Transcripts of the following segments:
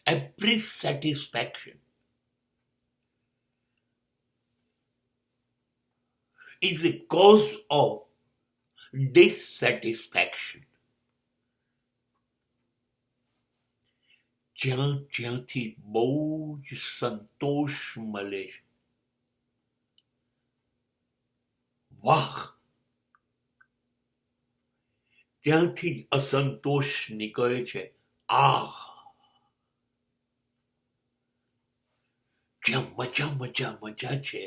Every satisfaction is a cause of dissatisfaction. જ્યાંથી બહુ જ સંતોષ મળે છે, વાહ, ત્યાંથી જ અસંતોષ નીકળે છે. આહ, જ્યાં મજા મજા મજા છે,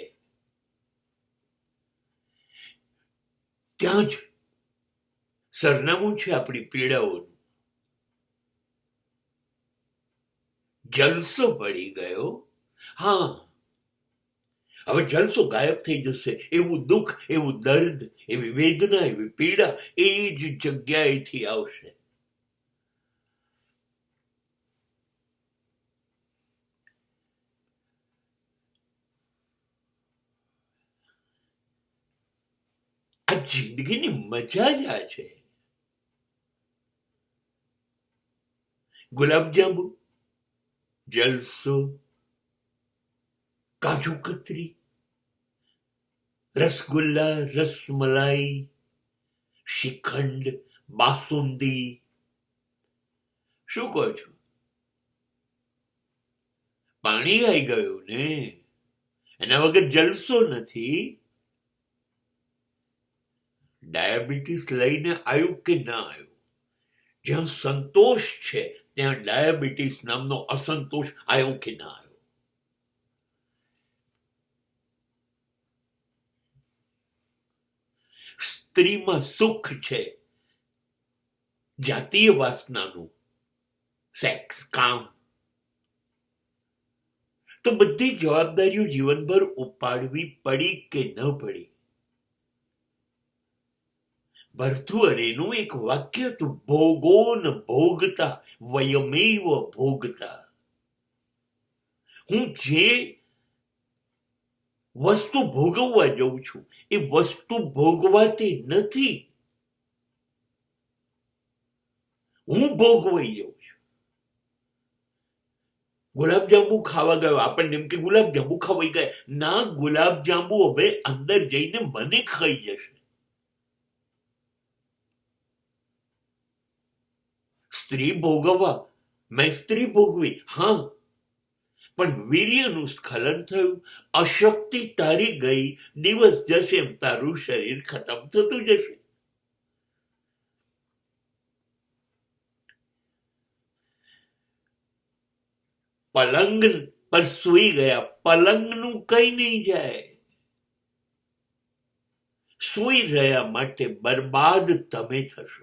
ત્યાં જ સરનામું છે આપણી પીડાઓનું. જલસો પડી ગયો, હા, હવે જલસો ગાયબ થઈ જશે. એવું દુઃખ, એવું દર્દ, એવી વેદના, એવી પીડા એ જ જગ્યાએથી આવશે. આ જિંદગીની મજા જ આ છે. ગુલાબજાંબુ, જલસો, કાજુ કતરી, રસગુલ્લા, રસમલાઈ, શ્રીખંડ, બાસુંદી. શું કહો છો? પાણી આવી ગયું ને, એના વગર જલસો નથી. ડાયાબિટીસ લઈને આવ્યું કે ના આવ્યું, જ્યાં સંતોષ છે ત્યાં ડાયાબિટીસ નામનો અસંતોષ આવ્યો કે ના આવ્યો. સ્ત્રીમાં સુખ છે, જાતીય વાસનાનું, સેક્સ, કામ, તો બધી જવાબદારીઓ જીવનભર ઉપાડવી પડી કે ન પડી. ભર્તૃહરિનું એક વાક્ય હતું, ભોગો ન ભોગતા વયમેવ ભોગતા. હું જે વસ્તુ ભોગવવા જઉં છું એ વસ્તુ ભોગવાતી નથી, હું ભોગવાઈ જાઉં છું. ગુલાબજાંબુ ખાવા ગયો, આપણને એમ કે ગુલાબજાંબુ ખવાઈ ગયા. ના, ગુલાબજાંબુ હવે અંદર જઈને મને ખાઈ જશે. સ્ત્રી ભોગવવા, મેં સ્ત્રી ભોગવી, હા, પણ વીર્યનું સ્ખલન થયું, અશક્તિ તારી ગઈ, દિવસ જશે એમ તારું શરીર ખતમ થતું જશે. પલંગ પર સૂઈ ગયા, પલંગનું કઈ નહીં જાય. સૂઈ રહ્યા માટે બરબાદ તમે થશો.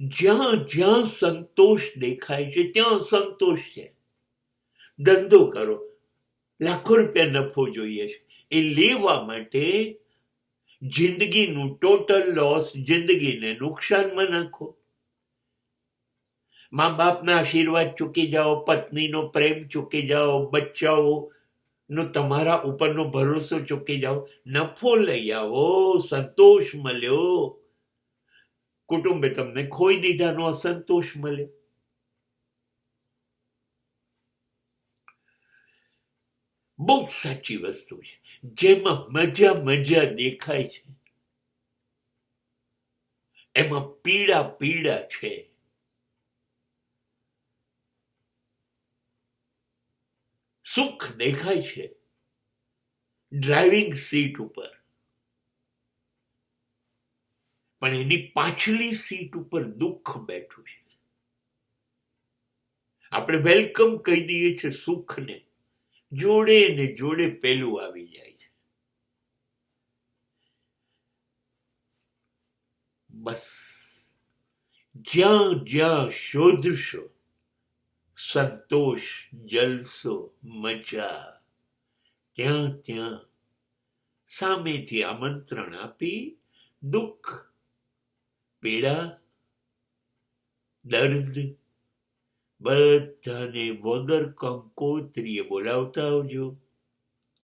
જ્યાં જ્યાં સંતોષ દેખાય છે ત્યાં સંતોષ છે. ધંધો કરો, લાખો રૂપિયા નફો જોઈએ છે, એ લેવા માટે જિંદગીનું ટોટલ લોસ, જિંદગીને નુકસાનમાં નાખો. મા બાપના આશીર્વાદ ચૂકી જાઓ, પત્નીનો પ્રેમ ચૂકી જાઓ, બચ્ચાઓ નો તમારા ઉપરનો ભરોસો ચૂકી જાઓ. નફો લઈ આવો, સંતોષ મળ્યો, કુટુંબે તમને ખોઈ દીધાનો અસંતોષ મળ્યો. બહુ જ સાચી વસ્તુ છે. જેમાં મજા મજા દેખાય છે એમાં પીડા પીડા છે. સુખ દેખાય છે ડ્રાઇવિંગ સીટ ઉપર, પણ એની પાછલી સીટ ઉપર દુઃખ બેઠું છે. આપણે વેલકમ કહી દઈએ છીએ સુખને, જોડે ને જોડે પેલું આવી જાય છે. બસ જ્યાં જ્યાં શોધશો સંતોષ, જલસો, મજા, ત્યાં ત્યાં સામેથી આમંત્રણ આપી દુઃખ, પીડા, દર્દ બધાને વગર કંકોત્રીએ બોલાવતા આવજો.